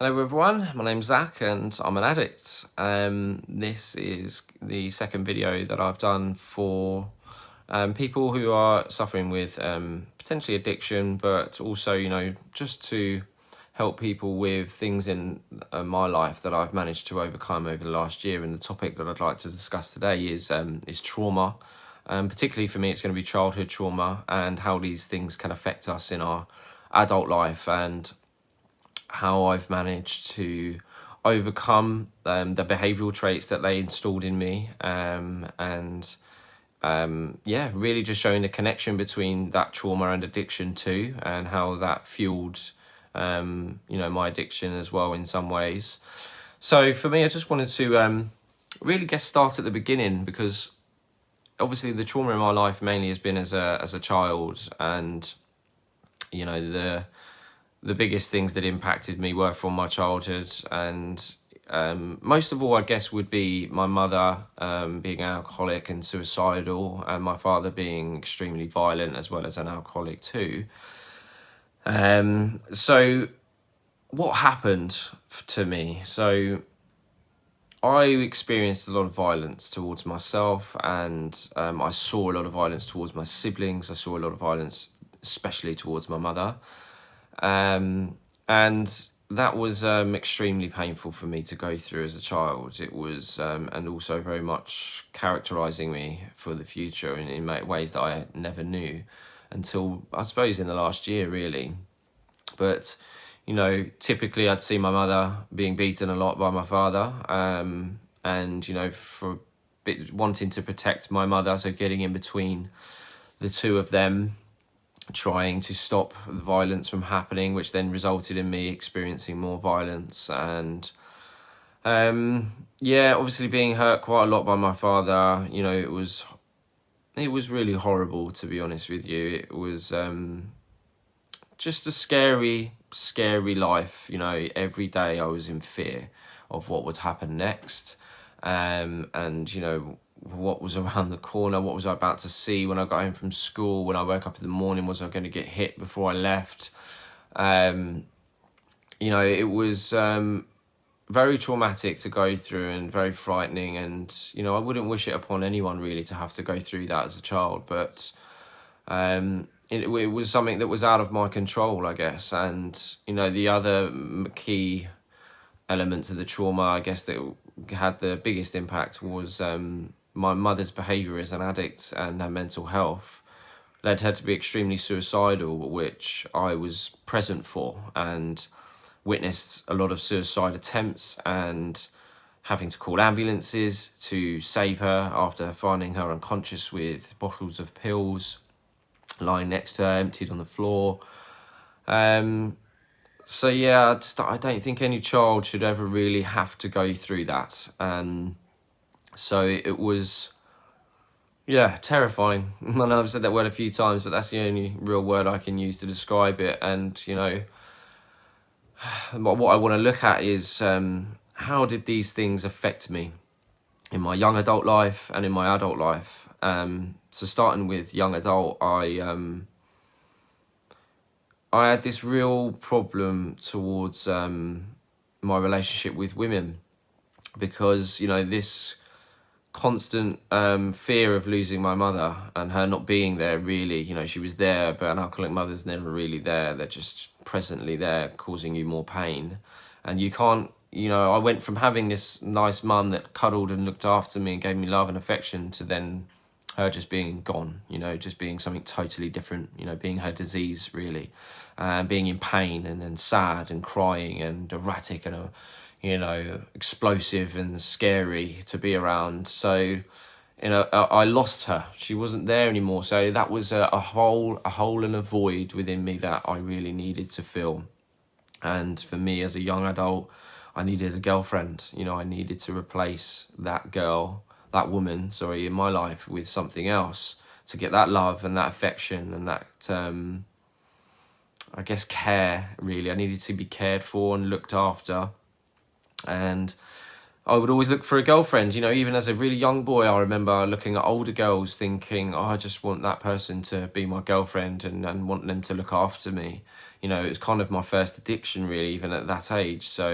Hello everyone, my name's Zach and I'm an addict. This is the second video that I've done for people who are suffering with potentially addiction, but also, just to help people with things in my life that I've managed to overcome over the last year. And the topic that I'd like to discuss today is trauma. Particularly for me, it's going to be childhood trauma and how these things can affect us in our adult life, and how I've managed to overcome the behavioural traits that they installed in me, really just showing the connection between that trauma and addiction too, and how that fueled my addiction as well in some ways. So for me, I just wanted to really start at the beginning, because obviously the trauma in my life mainly has been as a child, and the biggest things that impacted me were from my childhood. And most of all, I guess, would be my mother being an alcoholic and suicidal, and my father being extremely violent as well as an alcoholic too. So what happened to me? So I experienced a lot of violence towards myself, and I saw a lot of violence towards my siblings. I saw a lot of violence, especially towards my mother. And that was extremely painful for me to go through as a child. It was, and also very much characterising me for the future in ways that I never knew until, I suppose, in the last year, really. But, typically I'd see my mother being beaten a lot by my father, and, for a bit wanting to protect my mother, so getting in between the two of them, trying to stop the violence from happening, which then resulted in me experiencing more violence. And obviously being hurt quite a lot by my father. It was really horrible, to be honest with you. It was just a scary life. Every day I was in fear of what would happen next, and what was around the corner, what was I about to see when I got home from school, when I woke up in the morning, was I going to get hit before I left? It was very traumatic to go through and very frightening, and I wouldn't wish it upon anyone really to have to go through that as a child, but it was something that was out of my control, I guess. And the other key elements of the trauma, I guess, that had the biggest impact was my mother's behaviour as an addict, and her mental health led her to be extremely suicidal, which I was present for and witnessed a lot of suicide attempts, and having to call ambulances to save her after finding her unconscious with bottles of pills lying next to her, emptied on the floor. So yeah, I don't think any child should ever really have to go through that. So it was, terrifying. I know I've said that word a few times, but that's the only real word I can use to describe it. And, what I want to look at is how did these things affect me in my young adult life and in my adult life? So starting with young adult, I had this real problem towards my relationship with women, because, this constant fear of losing my mother and her not being there really. She was there, but an alcoholic mother's never really there. They're just presently there, causing you more pain. And you can't, I went from having this nice mum that cuddled and looked after me and gave me love and affection, to then her just being gone, just being something totally different, being her disease really, and being in pain and sad and crying and erratic and explosive and scary to be around. So, I lost her. She wasn't there anymore. So that was a hole and a void within me that I really needed to fill. And for me as a young adult, I needed a girlfriend. I needed to replace that woman, in my life with something else, to get that love and that affection and that, I guess, care, really. I needed to be cared for and looked after. And I would always look for a girlfriend, even as a really young boy. I remember looking at older girls thinking, I just want that person to be my girlfriend and want them to look after me. you know, it was kind of my first addiction really, even at that age. So,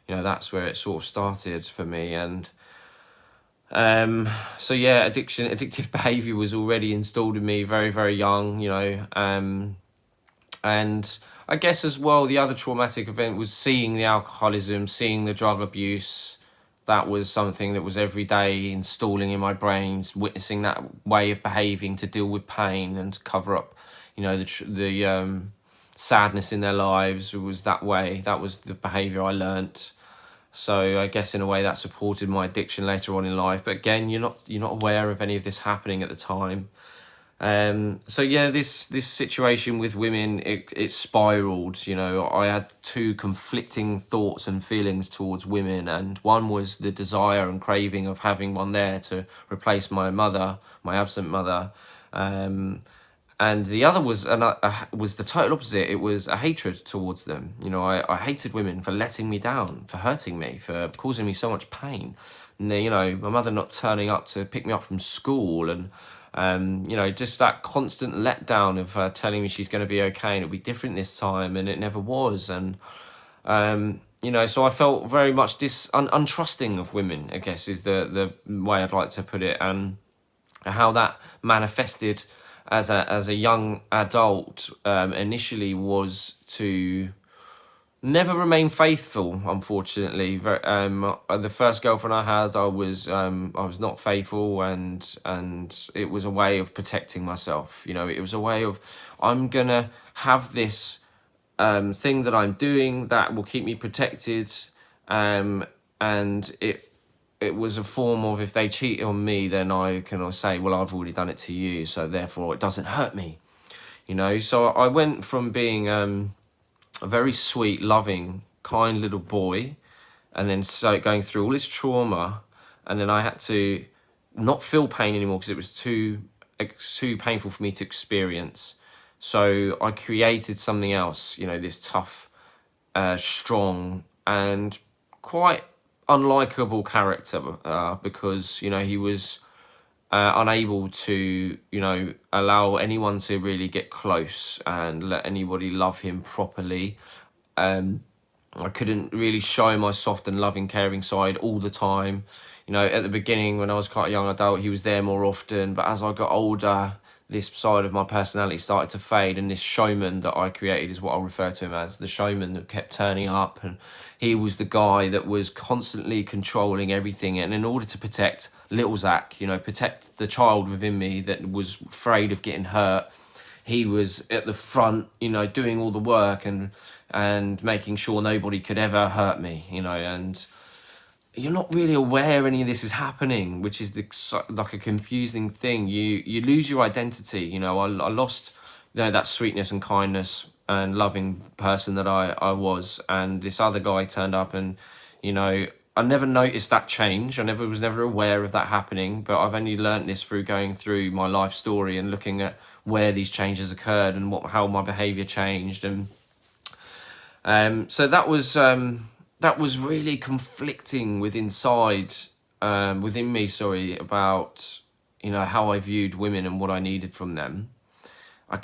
you know, that's where it sort of started for me. And so yeah, addictive behaviour was already installed in me very, very young, you know. And I guess as well, the other traumatic event was seeing the alcoholism, seeing the drug abuse. That was something that was every day installing in my brains, witnessing that way of behaving to deal with pain and to cover up, you know, the sadness in their lives. It was that way. That was the behaviour I learnt. So I guess in a way that supported my addiction later on in life. But again, you're not aware of any of this happening at the time. So yeah, this situation with women, it spiraled. You know, I had two conflicting thoughts and feelings towards women, and one was the desire and craving of having one there to replace my mother, my absent mother, and the other was was the total opposite. It was a hatred towards them. You know, I hated women for letting me down, for hurting me, for causing me so much pain. And you know, my mother not turning up to pick me up from school, and you know, just that constant letdown of her telling me she's going to be okay and it'll be different this time, and it never was. And you know, so I felt very much untrusting of women, I guess is the way I'd like to put it, and how that manifested as a young adult initially was to never remain faithful. Unfortunately, the first girlfriend I had, I was not faithful, and it was a way of protecting myself. You know, it was a way of, I'm gonna have this thing that I'm doing that will keep me protected, and it was a form of, if they cheat on me, then I can say, well, I've already done it to you, so therefore it doesn't hurt me. You know, so I went from being a very sweet, loving, kind little boy, and then so going through all this trauma, and then I had to not feel pain anymore because it was too painful for me to experience. So I created something else, you know, this tough, strong, and quite unlikable character, because, you know, he was unable to, you know, allow anyone to really get close and let anybody love him properly. I couldn't really show my soft and loving, caring side all the time. You know, at the beginning, when I was quite a young adult, he was there more often. But as I got older, this side of my personality started to fade. And this showman that I created is what I'll refer to him as, the showman that kept turning up. And he was the guy that was constantly controlling everything. And in order to protect little Zach, you know, protect the child within me that was afraid of getting hurt, he was at the front, you know, doing all the work and making sure nobody could ever hurt me, you know. And you're not really aware any of this is happening, which is like a confusing thing. You lose your identity. You know, I lost, you know, that sweetness and kindness and loving person that I was, and this other guy turned up, and, you know, I never noticed that change. I was never aware of that happening, but I've only learnt this through going through my life story and looking at where these changes occurred and how my behaviour changed. And so that was really conflicting within me, about, you know, how I viewed women and what I needed from them. I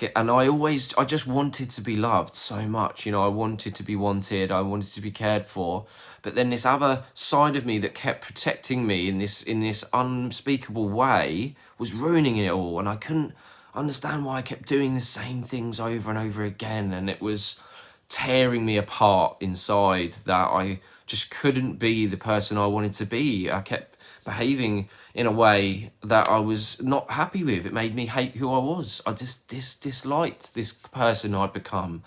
just wanted to be loved so much, you know. I wanted to be wanted, I wanted to be cared for, but then this other side of me that kept protecting me in this unspeakable way was ruining it all, and I couldn't understand why I kept doing the same things over and over again, and it was tearing me apart inside, that I just couldn't be the person I wanted to be. I kept behaving in a way that I was not happy with. It made me hate who I was. I just disliked this person I'd become.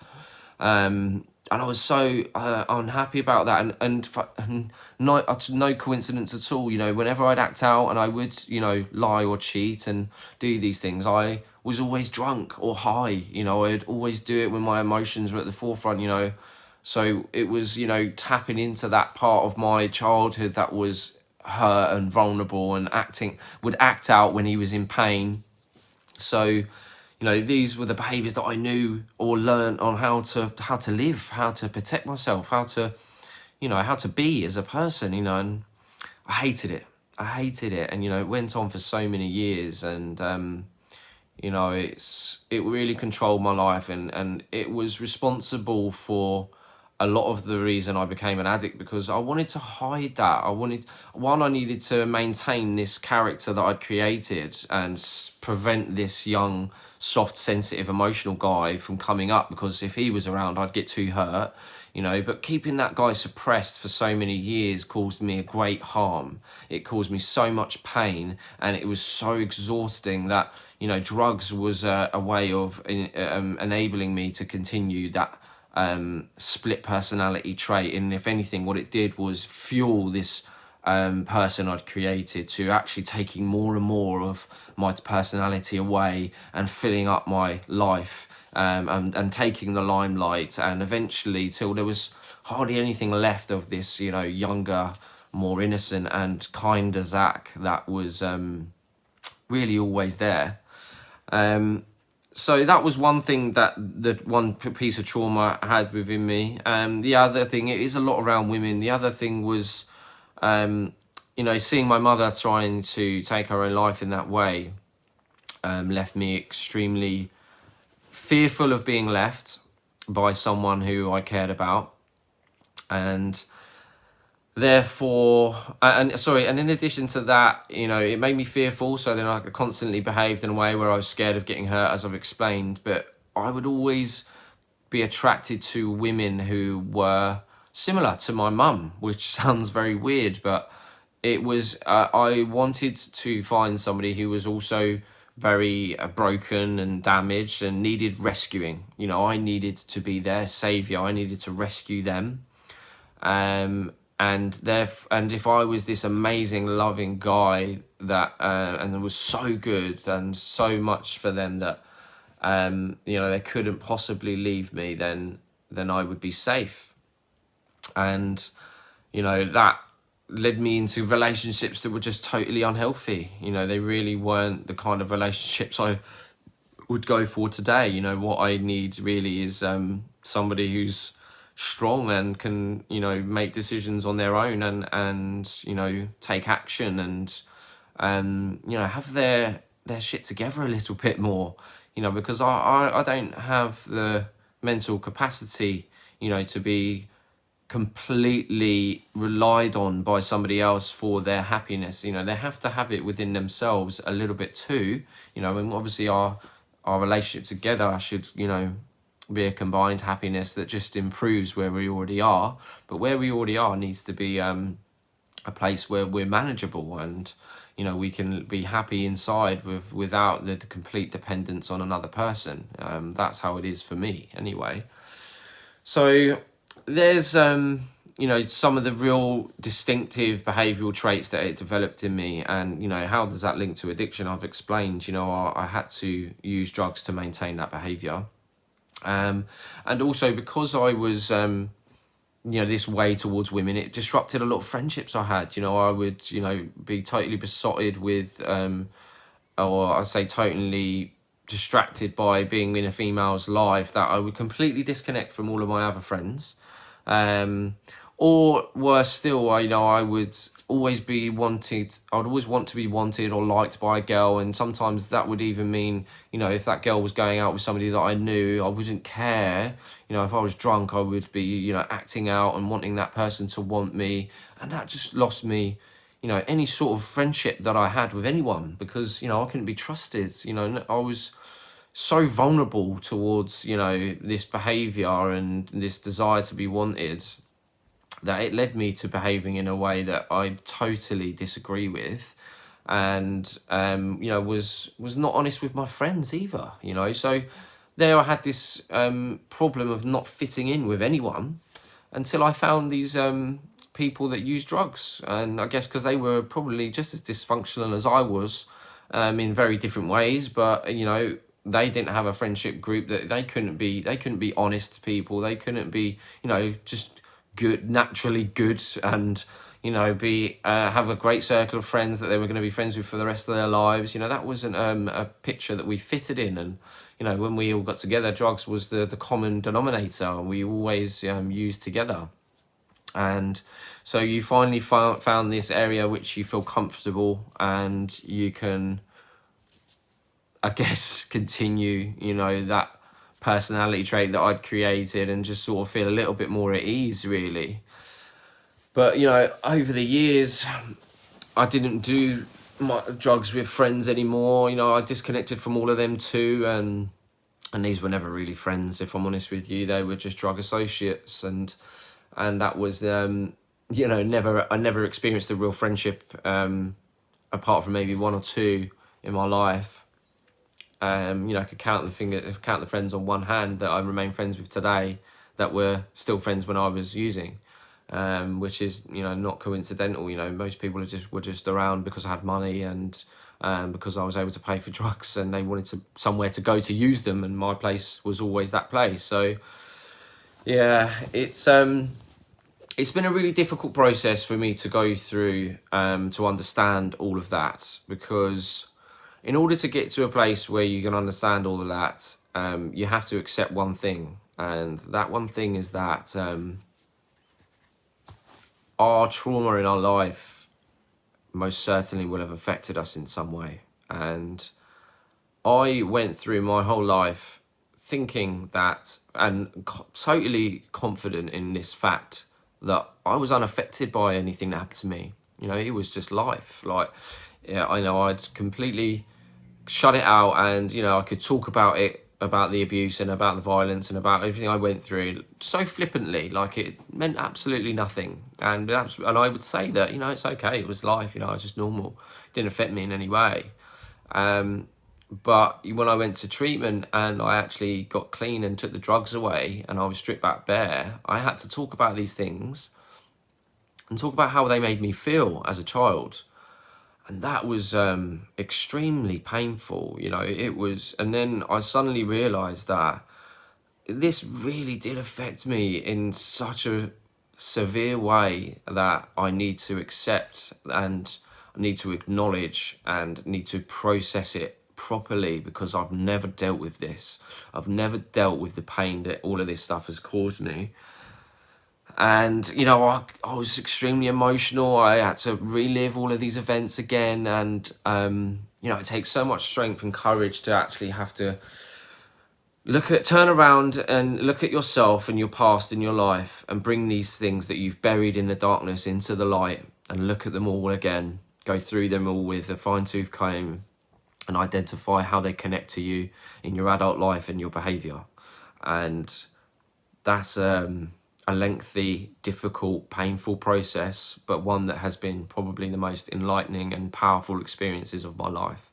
And I was so unhappy about that. And no coincidence at all, you know, whenever I'd act out and I would, you know, lie or cheat and do these things, I was always drunk or high. You know, I'd always do it when my emotions were at the forefront, you know. So it was, you know, tapping into that part of my childhood that was hurt and vulnerable and would act out when he was in pain. So, you know, these were the behaviours that I knew or learned on how to live, how to protect myself, how to be as a person, you know. And I hated it. And, you know, it went on for so many years. And, You know, it really controlled my life, and it was responsible for a lot of the reason I became an addict, because I wanted to hide that. I needed to maintain this character that I'd created and prevent this young, soft, sensitive, emotional guy from coming up, because if he was around, I'd get too hurt, you know. But keeping that guy suppressed for so many years caused me a great harm. It caused me so much pain, and it was so exhausting that, you know, drugs was a way of enabling me to continue that split personality trait. And if anything, what it did was fuel this person I'd created to actually taking more and more of my personality away and filling up my life, and taking the limelight, and eventually till there was hardly anything left of this, you know, younger, more innocent and kinder Zach that was really always there. So that was one thing, that the one piece of trauma I had within me. The other thing, it is a lot around women. The other thing was, you know, seeing my mother trying to take her own life in that way, left me extremely fearful of being left by someone who I cared about. And therefore, and in addition to that, you know, it made me fearful. So then I constantly behaved in a way where I was scared of getting hurt, as I've explained. But I would always be attracted to women who were similar to my mum, which sounds very weird, but it was, I wanted to find somebody who was also very broken and damaged and needed rescuing. You know, I needed to be their savior. I needed to rescue them. And if I was this amazing, loving guy that and it was so good and so much for them that you know, they couldn't possibly leave me, then I would be safe. And you know, that led me into relationships that were just totally unhealthy. You know, they really weren't the kind of relationships I would go for today. You know, what I need really is somebody who's strong and can, you know, make decisions on their own, and you know, take action, and you know, have their shit together a little bit more, you know, because I don't have the mental capacity, you know, to be completely relied on by somebody else for their happiness. You know, they have to have it within themselves a little bit too, you know. And obviously our relationship together should, you know, be a combined happiness that just improves where we already are. But where we already are needs to be a place where we're manageable, and you know, we can be happy inside without the complete dependence on another person. That's how it is for me anyway. So there's you know, some of the real distinctive behavioural traits that it developed in me. And you know, how does that link to addiction? I've explained, you know, I had to use drugs to maintain that behaviour. And also because I was, you know, this way towards women, it disrupted a lot of friendships I had. You know, I would, you know, be totally besotted with, or I'd say totally distracted by being in a female's life, that I would completely disconnect from all of my other friends. Or worse still, you know, I would always want to be wanted or liked by a girl. And sometimes that would even mean, you know, if that girl was going out with somebody that I knew, I wouldn't care. You know, if I was drunk, I would be, you know, acting out and wanting that person to want me. And that just lost me, you know, any sort of friendship that I had with anyone, because, you know, I couldn't be trusted. You know, I was so vulnerable towards, you know, this behaviour and this desire to be wanted, that it led me to behaving in a way that I totally disagree with, and you know, was not honest with my friends either. You know, so there I had this problem of not fitting in with anyone until I found these people that used drugs. And I guess because they were probably just as dysfunctional as I was, in very different ways, but you know, they didn't have a friendship group, that they couldn't be honest people. They couldn't be, you know, just good, naturally good, and you know, be have a great circle of friends that they were going to be friends with for the rest of their lives. You know, that wasn't a picture that we fitted in. And you know, when we all got together, drugs was the common denominator, and we always used together. And so you finally found this area which you feel comfortable, and you can I guess, continue, you know, that personality trait that I'd created and just sort of feel a little bit more at ease, really. But, you know, over the years, I didn't do my drugs with friends anymore. You know, I disconnected from all of them too, and these were never really friends, if I'm honest with you. They were just drug associates, and that was you know, I never experienced a real friendship apart from maybe one or two in my life. You know, I could count the friends on one hand that I remain friends with today that were still friends when I was using, which is, you know, not coincidental. You know, most people were just around because I had money and because I was able to pay for drugs, and they wanted somewhere to go to use them, and my place was always that place. So yeah, it's been a really difficult process for me to go through to understand all of that, because in order to get to a place where you can understand all of that, you have to accept one thing, and that one thing is that our trauma in our life most certainly will have affected us in some way. And I went through my whole life thinking that, and totally confident in this fact, that I was unaffected by anything that happened to me. You know, it was just life. Like, yeah, I know I'd completely shut it out, and, you know, I could talk about it, about the abuse and about the violence and about everything I went through so flippantly, like it meant absolutely nothing. And I would say that, you know, it's okay, it was life, you know, it's just normal, it didn't affect me in any way. But when I went to treatment and I actually got clean and took the drugs away and I was stripped back bare, I had to talk about these things and talk about how they made me feel as a child. And that was extremely painful, you know, it was. And then I suddenly realised that this really did affect me in such a severe way that I need to accept and I need to acknowledge and need to process it properly, because I've never dealt with this. I've never dealt with the pain that all of this stuff has caused me. And, you know, I was extremely emotional. I had to relive all of these events again. And, you know, it takes so much strength and courage to actually have to turn around and look at yourself and your past in your life and bring these things that you've buried in the darkness into the light and look at them all again, go through them all with a fine-tooth comb and identify how they connect to you in your adult life and your behaviour. And that's a lengthy, difficult, painful process, but one that has been probably the most enlightening and powerful experiences of my life.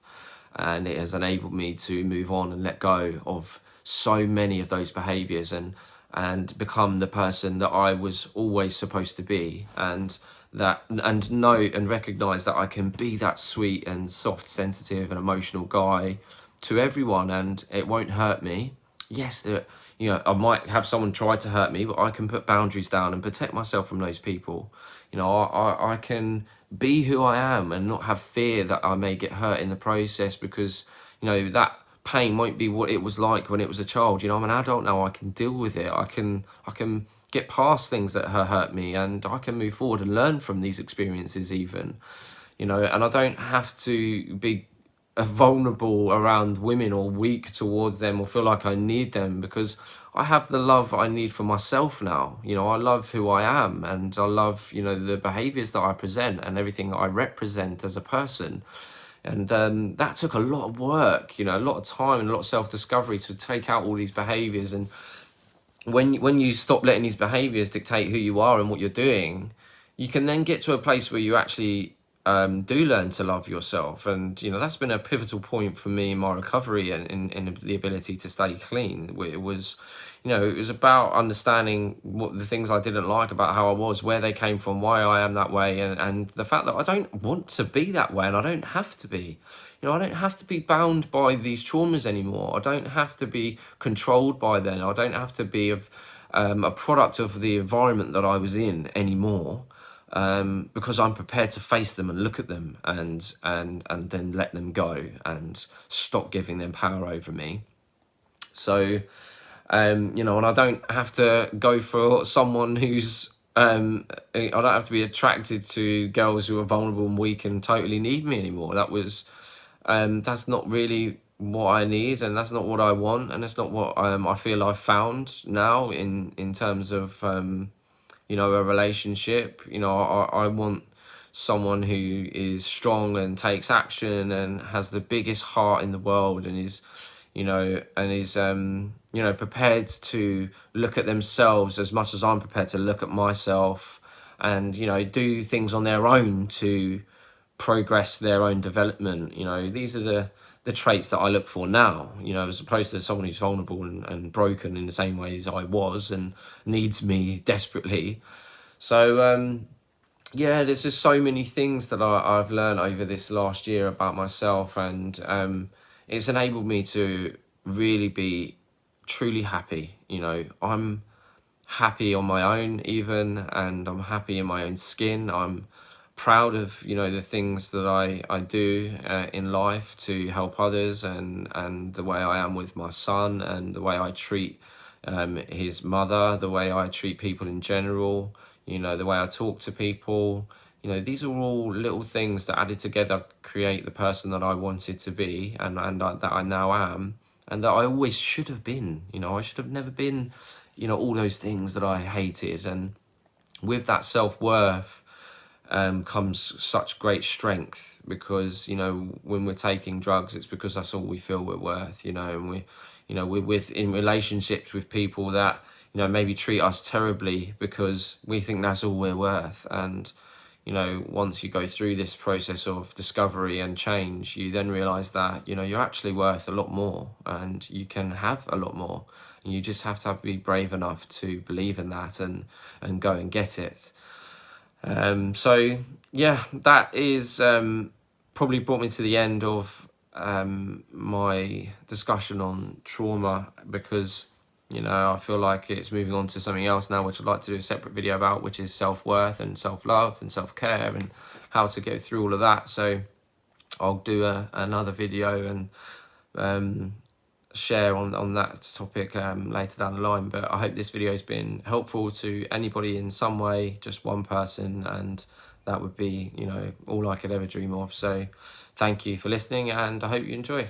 And it has enabled me to move on and let go of so many of those behaviours and become the person that I was always supposed to be, and know and recognise that I can be that sweet and soft, sensitive and emotional guy to everyone, and it won't hurt me. Yes, you know, I might have someone try to hurt me, but I can put boundaries down and protect myself from those people. You know, I can be who I am and not have fear that I may get hurt in the process, because, you know, that pain won't be what it was like when it was a child. You know, I'm an adult now, I can deal with it. I can get past things that hurt me, and I can move forward and learn from these experiences even, you know, and I don't have to be vulnerable around women or weak towards them or feel like I need them, because I have the love I need for myself now. You know, I love who I am, and I love, you know, the behaviours that I present and everything that I represent as a person. And that took a lot of work, you know, a lot of time and a lot of self-discovery to take out all these behaviours. And when you stop letting these behaviours dictate who you are and what you're doing, you can then get to a place where you actually do learn to love yourself. And, you know, that's been a pivotal point for me in my recovery and in the ability to stay clean. It was, you know, it was about understanding what the things I didn't like about how I was, where they came from, why I am that way, and the fact that I don't want to be that way and I don't have to be. You know, I don't have to be bound by these traumas anymore. I don't have to be controlled by them. I don't have to be a product of the environment that I was in anymore. Because I'm prepared to face them and look at them and then let them go and stop giving them power over me. So, you know, and I don't have to go for someone who's, I don't have to be attracted to girls who are vulnerable and weak and totally need me anymore. That's not really what I need, and that's not what I want, and it's not what I feel I've found now in terms of you know, a relationship. You know, I want someone who is strong and takes action and has the biggest heart in the world, and is, you know, and is you know, prepared to look at themselves as much as I'm prepared to look at myself, and, you know, do things on their own to progress their own development. You know, these are the traits that I look for now, you know, as opposed to someone who's vulnerable and broken in the same way as I was and needs me desperately. So yeah, there's just so many things that I've learned over this last year about myself, and it's enabled me to really be truly happy. You know, I'm happy on my own even, and I'm happy in my own skin. I'm proud of, you know, the things that I do in life to help others, and the way I am with my son, and the way I treat his mother, the way I treat people in general, you know, the way I talk to people. You know, these are all little things that added together create the person that I wanted to be, and that I now am, and that I always should have been. You know, I should have never been, you know, all those things that I hated. And with that self-worth comes such great strength, because, you know, when we're taking drugs, it's because that's all we feel we're worth, you know. And we, you know, we're in relationships with people that, you know, maybe treat us terribly because we think that's all we're worth. And, you know, once you go through this process of discovery and change, you then realize that, you know, you're actually worth a lot more, and you can have a lot more, and you just have to be brave enough to believe in that and go and get it. So yeah, that is probably brought me to the end of my discussion on trauma, because, you know, I feel like it's moving on to something else now, which I'd like to do a separate video about, which is self-worth and self-love and self-care and how to go through all of that. So I'll do another video and share on that topic later down the line. But I hope this video has been helpful to anybody in some way, just one person, and that would be, you know, all I could ever dream of. So thank you for listening, and I hope you enjoy.